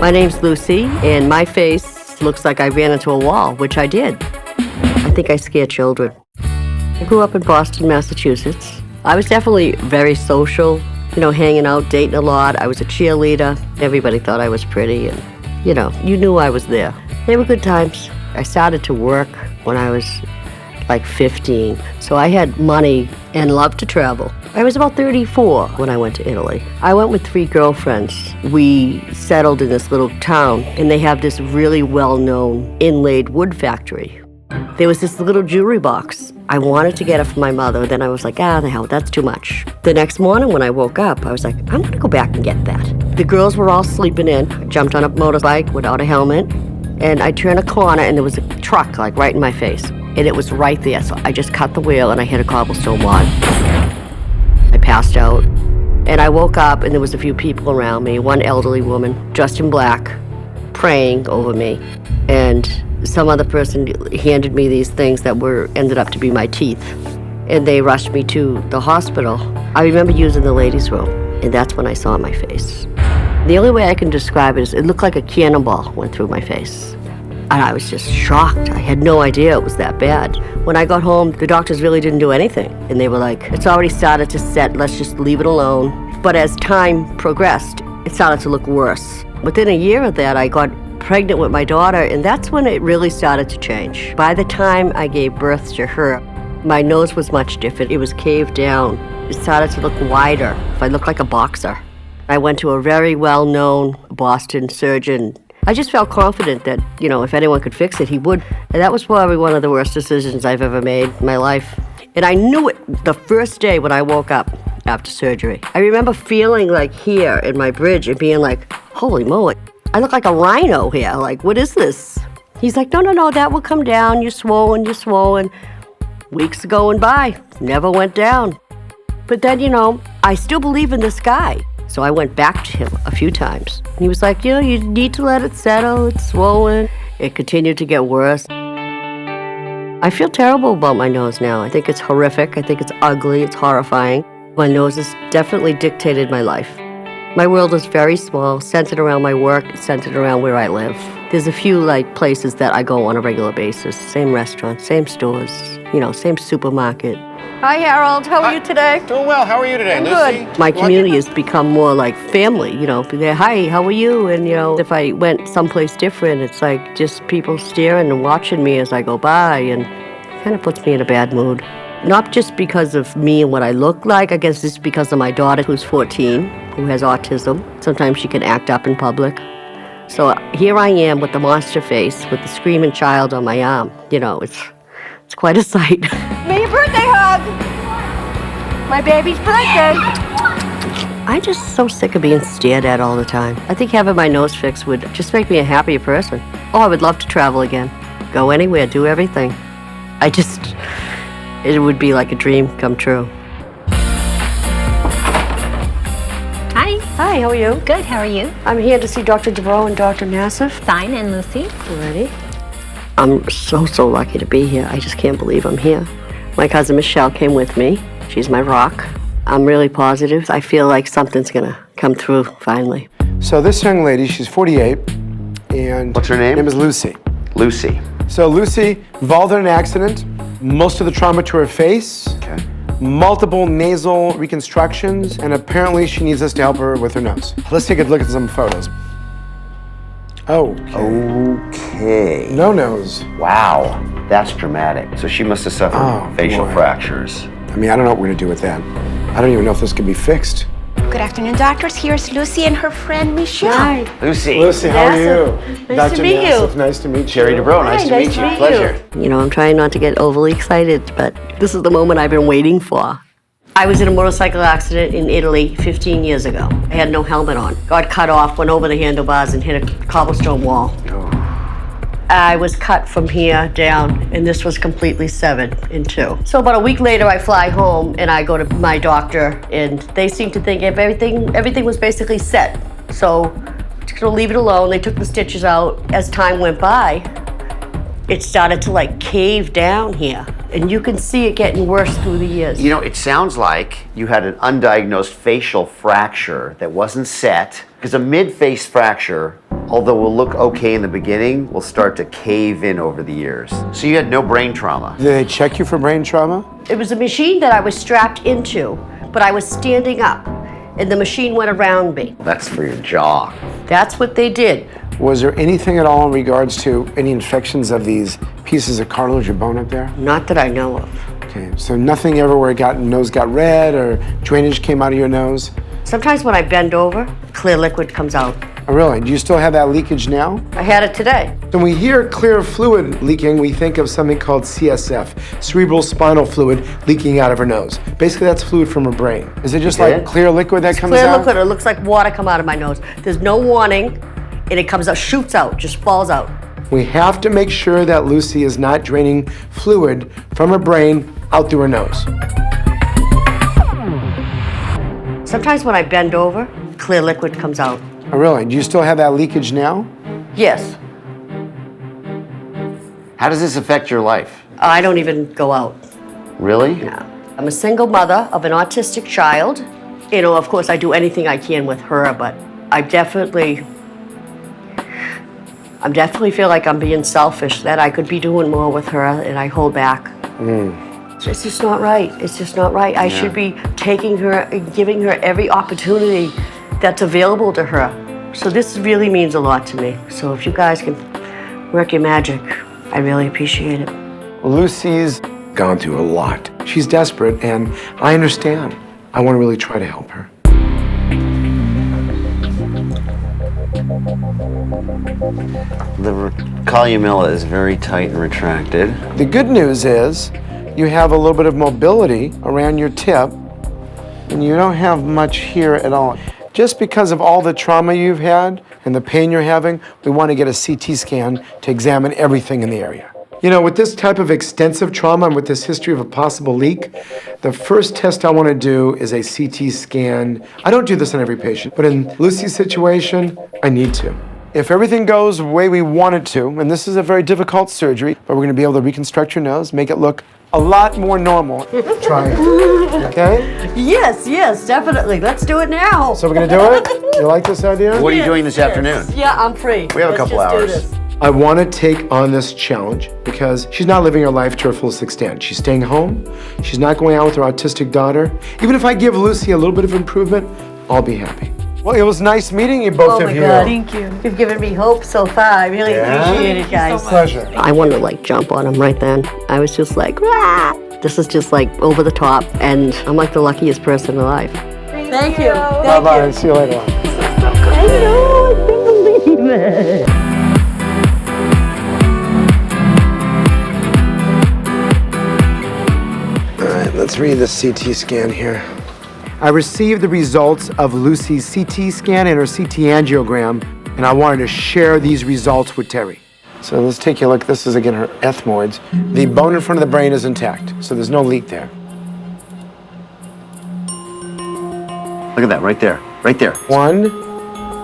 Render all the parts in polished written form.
My name's Luci, and my face looks like I ran into a wall, which I did. I think I scare children. I grew up in Boston, Massachusetts. I was definitely very social, hanging out, dating a lot. I was a cheerleader. Everybody thought I was pretty, and, you knew I was there. They were good times. I started to work when I was like 15, so I had money and loved to travel. I was about 34 when I went to Italy. I went with 3 girlfriends. We settled in this little town, and they have this really well-known inlaid wood factory. There was this little jewelry box. I wanted to get it for my mother, then I was like, the hell, that's too much. The next morning when I woke up, I was like, I'm gonna go back and get that. The girls were all sleeping in. I jumped on a motorbike without a helmet, and I turned a corner, and there was a truck, right in my face. And it was right there, so I just cut the wheel, and I hit a cobblestone wall. I passed out, and I woke up, and there was a few people around me, one elderly woman dressed in black, praying over me, and some other person handed me these things that ended up to be my teeth, and they rushed me to the hospital. I remember using the ladies' room, and that's when I saw my face. The only way I can describe it is it looked like a cannonball went through my face. And I was just shocked. I had no idea it was that bad. When I got home, the doctors really didn't do anything. And they were like, it's already started to set, let's just leave it alone. But as time progressed, it started to look worse. Within a year of that, I got pregnant with my daughter, and that's when it really started to change. By the time I gave birth to her, my nose was much different. It was caved down. It started to look wider. I looked like a boxer. I went to a very well-known Boston surgeon. I just felt confident that, if anyone could fix it, he would. And that was probably one of the worst decisions I've ever made in my life. And I knew it the first day when I woke up after surgery. I remember feeling like here in my bridge and being like, holy moly, I look like a rhino here. Like, what is this? He's like, no, that will come down. You're swollen. Weeks are going by, never went down. But then, I still believe in this guy. So I went back to him a few times. He was like, you need to let it settle. It's swollen. It continued to get worse. I feel terrible about my nose now. I think it's horrific. I think it's ugly. It's horrifying. My nose has definitely dictated my life. My world is very small, centered around my work, centered around where I live. There's a few places that I go on a regular basis. Same restaurants, same stores, same supermarket. Hi, Harold. How are you today? Doing well. How are you today, Luci? Good. My community has become more like family, They're, hi, how are you? And, if I went someplace different, it's like just people staring and watching me as I go by, and it kind of puts me in a bad mood. Not just because of me and what I look like. I guess it's because of my daughter, who's 14, who has autism. Sometimes she can act up in public. So here I am with the monster face, with the screaming child on my arm. It's quite a sight. May your birthday hug! My baby's birthday! I'm just so sick of being stared at all the time. I think having my nose fixed would just make me a happier person. Oh, I would love to travel again. Go anywhere, do everything. It would be like a dream come true. Hi. Hi, how are you? Good, how are you? I'm here to see Dr. Dubrow and Dr. Nassif. Fine, and Luci? You ready? I'm so lucky to be here. I just can't believe I'm here. My cousin Michelle came with me. She's my rock. I'm really positive. I feel like something's gonna come through finally. So this young lady, she's 48, and what's her name? Her name is Luci. Luci. So Luci, involved in an accident, most of the trauma to her face, okay, multiple nasal reconstructions, and apparently she needs us to help her with her nose. Let's take a look at some photos. Okay. No nose. Wow, that's dramatic. So she must have suffered facial fractures. I mean, I don't know what we're gonna do with that. I don't even know if this can be fixed. Good afternoon, doctors. Here's Luci and her friend Michelle. Hi. Luci. Luci, how are you? Nice to meet you. Nice to meet you. Jerry Dubrow, nice to meet you. Pleasure. I'm trying not to get overly excited, but this is the moment I've been waiting for. I was in a motorcycle accident in Italy 15 years ago. I had no helmet on. Got cut off, went over the handlebars and hit a cobblestone wall. I was cut from here down, and this was completely severed in two. So about a week later, I fly home, and I go to my doctor, and they seem to think everything was basically set. So, just gonna leave it alone. They took the stitches out. As time went by, it started to cave down here. And you can see it getting worse through the years. It sounds like you had an undiagnosed facial fracture that wasn't set, because a mid-face fracture although will look okay in the beginning, will start to cave in over the years. So you had no brain trauma. Did they check you for brain trauma? It was a machine that I was strapped into, but I was standing up, and the machine went around me. That's for your jaw. That's what they did. Was there anything at all in regards to any infections of these pieces of cartilage or bone up there? Not that I know of. Okay, so nothing ever where nose got red or drainage came out of your nose? Sometimes when I bend over, clear liquid comes out. Oh, really? Do you still have that leakage now? I had it today. When we hear clear fluid leaking, we think of something called CSF, cerebral spinal fluid leaking out of her nose. Basically, that's fluid from her brain. Is it just like clear liquid that comes Clear out? liquid, it looks like water come out of my nose. There's no warning, and it comes out, shoots out, just falls out. We have to make sure that Luci is not draining fluid from her brain out through her nose. Sometimes when I bend over, clear liquid comes out. Oh, really? Do you still have that leakage now? Yes. How does this affect your life? I don't even go out. Really? No. I'm a single mother of an autistic child. You know, of course, I do anything I can with her, but I definitely feel like I'm being selfish, that I could be doing more with her, and I hold back. It's just not right. It's just not right. I should be taking her and giving her every opportunity that's available to her. So this really means a lot to me. So if you guys can work your magic, I really appreciate it. Luci's gone through a lot. She's desperate, and I understand. I want to really try to help her. The columella is very tight and retracted. The good news is you have a little bit of mobility around your tip, and you don't have much here at all. Just because of all the trauma you've had and the pain you're having, we want to get a CT scan to examine everything in the area. You know, with this type of extensive trauma and with this history of a possible leak, the first test I want to do is a CT scan. I don't do this on every patient, but in Luci's situation, I need to. If everything goes the way we want it to, and this is a very difficult surgery, but we're going to be able to reconstruct your nose, make it look a lot more normal. Try it. Okay? Yes, definitely. Let's do it now. So we're going to do it? You like this idea? What are you doing this afternoon? Yeah, I'm free. We have a couple hours. Let's just do this. I want to take on this challenge because she's not living her life to her fullest extent. She's staying home. She's not going out with her autistic daughter. Even if I give Luci a little bit of improvement, I'll be happy. Well, it was nice meeting you, both of you. Oh my God, thank you. You've given me hope so far. I really appreciate it, guys. Pleasure. I wanted to like jump on him right then. I was just like, rah! This is just like over the top, and I'm like the luckiest person alive. Thank you. Bye-bye. See you later on. I know, I can't believe it. All right, let's read the CT scan here. I received the results of Luci's CT scan and her CT angiogram, and I wanted to share these results with Terry. So let's take a look. This is, again, her ethmoids. The bone in front of the brain is intact, so there's no leak there. Look at that, right there. Right there. 1,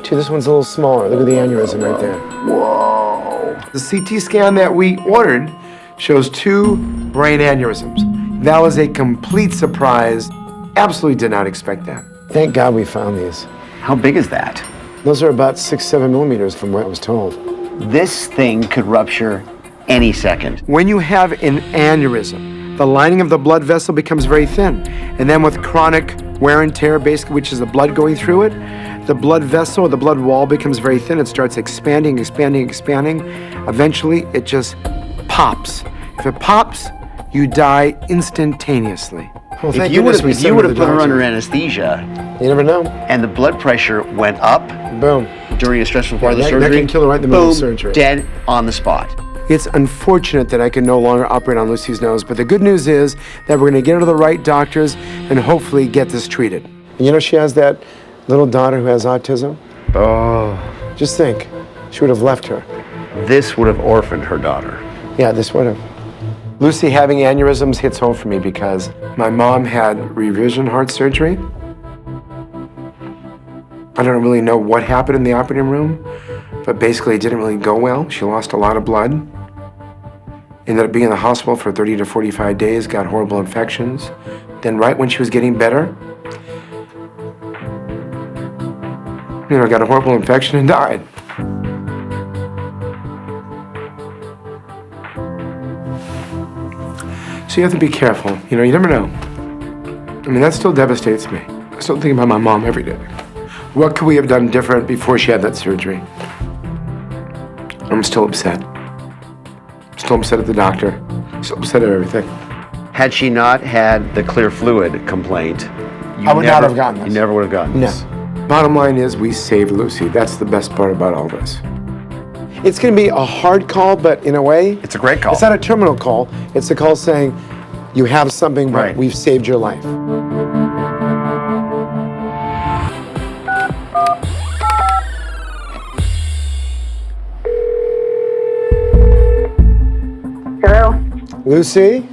2, this one's a little smaller. Look at the aneurysm right there. Whoa. The CT scan that we ordered shows 2 brain aneurysms. That was a complete surprise. Absolutely did not expect that. Thank God we found these. How big is that? Those are about 6-7 millimeters from what I was told. This thing could rupture any second. When you have an aneurysm, the lining of the blood vessel becomes very thin. And then with chronic wear and tear, basically, which is the blood going through it, the blood vessel or the blood wall becomes very thin. It starts expanding. Eventually, it just pops. If it pops, you die instantaneously. Well, If thank you would goodness we have sent her to put the her under doctor. anesthesia You never know. and the blood pressure went up Boom. during a stressful part of the that surgery, can kill her right in the middle boom, of surgery. dead on the spot. It's unfortunate that I can no longer operate on Luci's nose, but the good news is that we're going to get her to the right doctors and hopefully get this treated. And you know, she has that little daughter who has autism. Oh. Just think, she would have left her. This would have orphaned her daughter. Yeah, this would have. Luci having aneurysms hits home for me because my mom had revision heart surgery. I don't really know what happened in the operating room, but basically it didn't really go well. She lost a lot of blood. Ended up being in the hospital for 30 to 45 days, got horrible infections. Then right when she was getting better, got a horrible infection and died. So you have to be careful. You know, you never know. I mean, that still devastates me. I still think about my mom every day. What could we have done different before she had that surgery? I'm still upset. Still upset at the doctor. Still upset at everything. Had she not had the clear fluid complaint, I would not have gotten this. You never would have gotten this. No. Bottom line is we saved Lucy. That's the best part about all this. It's going to be a hard call, but in a way, It's a great call. it's not a terminal call. It's a call saying, you have something, but Right. we've saved your life. Hello? Lucy?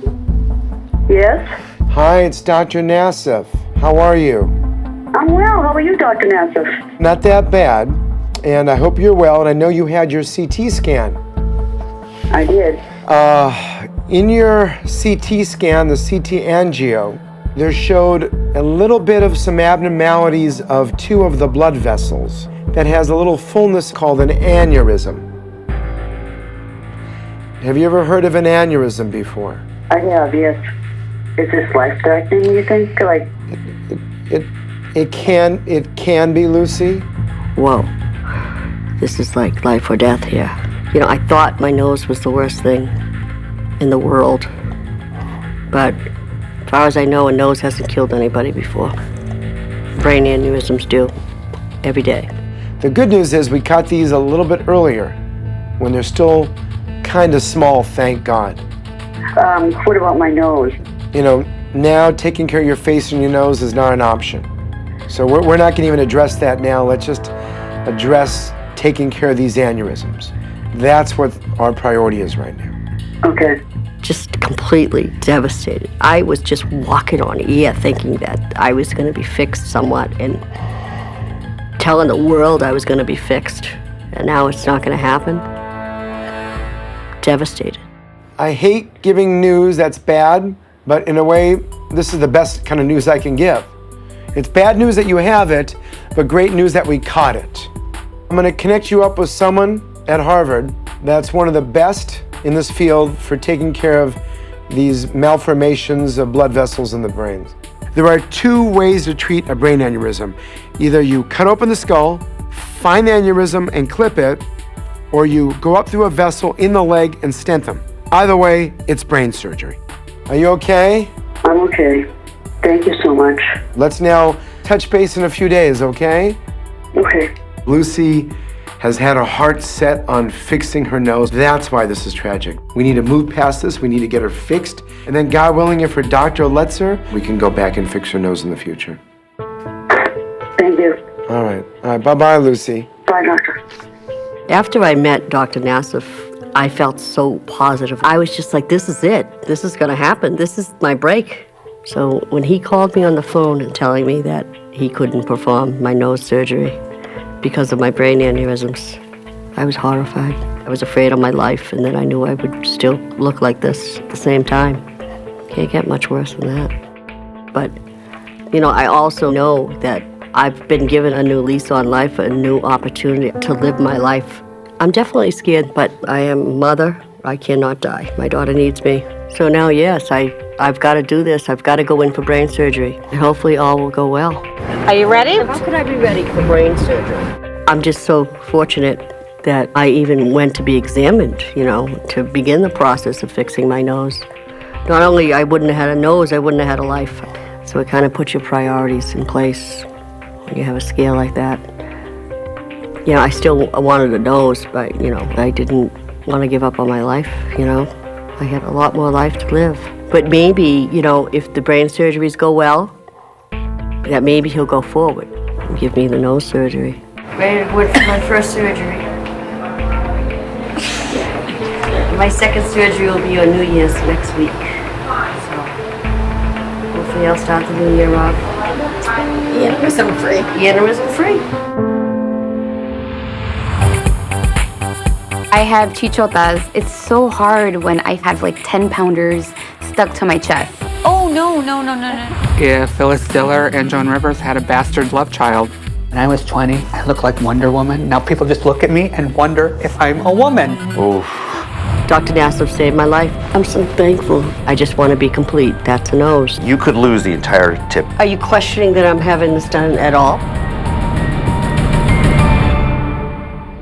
Yes? Hi, it's Dr. Nassif. How are you? I'm well. How are you, Dr. Nassif? Not that bad. And I hope you're well, and I know you had your CT scan. I did. In your CT scan, the CT angio, there showed a little bit of some abnormalities of two of the blood vessels that has a little fullness called an aneurysm. Have you ever heard of an aneurysm before? I have, yes. Is this life-threatening, you think? Like, It can be, Lucy. Whoa. This is like life or death here. You know, I thought my nose was the worst thing in the world. But as far as I know, a nose hasn't killed anybody before. Brain aneurysms do. Every day. The good news is we caught these a little bit earlier, when they're still kind of small, thank God. what about my nose? You know, now taking care of your face and your nose is not an option. So we're not going to even address that now. Let's just address taking care of these aneurysms. That's what our priority is right now. Okay. Just completely devastated. I was just walking on air thinking that I was going to be fixed somewhat and telling the world I was going to be fixed. And now it's not going to happen. Devastated. I hate giving news that's bad, but in a way, this is the best kind of news I can give. It's bad news that you have it, but great news that we caught it. I'm going to connect you up with someone at Harvard that's one of the best in this field for taking care of these malformations of blood vessels in the brain. There are two ways to treat a brain aneurysm. Either you cut open the skull, find the aneurysm and clip it, or you go up through a vessel in the leg and stent them. Either way, it's brain surgery. Are you okay? I'm okay. Thank you so much. Let's now touch base in a few days, okay? Okay. Lucy has had her heart set on fixing her nose. That's why this is tragic. We need to move past this. We need to get her fixed. And then, God willing, if her doctor lets her, we can go back and fix her nose in the future. Thank you. All right. Bye-bye, Lucy. Bye, doctor. After I met Dr. Nassif, I felt so positive. I was just like, this is it. This is going to happen. This is my break. So when he called me on the phone and telling me that he couldn't perform my nose surgery because of my brain aneurysms, I was horrified. I was afraid of my life, and then I knew I would still look like this at the same time. Can't get much worse than that. But, you know, I also know that I've been given a new lease on life, a new opportunity to live my life. I'm definitely scared, but I am a mother. I cannot die. My daughter needs me. So now, yes, I've got to do this. I've got to go in for brain surgery, and hopefully all will go well. Are you ready? How could I be ready for brain surgery? I'm just so fortunate that I even went to be examined, you know, to begin the process of fixing my nose. Not only I wouldn't have had a nose, I wouldn't have had a life. So it kind of puts your priorities in place when you have a scare like that. You know, I still wanted a nose, but, you know, I didn't want to give up on my life, you know. I had a lot more life to live. But maybe, you know, if the brain surgeries go well, that maybe he'll go forward and give me the nose surgery. Ready to work for my first surgery. My second surgery will be on New Year's next week. So hopefully I'll start the new year off. Aneurysm free. Aneurysm free. I have chichotas. It's so hard when I have like 10-pounders stuck to my chest. Oh, no. If Phyllis Diller and Joan Rivers had a bastard love child. When I was 20, I looked like Wonder Woman. Now people just look at me and wonder if I'm a woman. Oof. Dr. Nassif saved my life. I'm so thankful. I just want to be complete. That's a nose. You could lose the entire tip. Are you questioning that I'm having this done at all?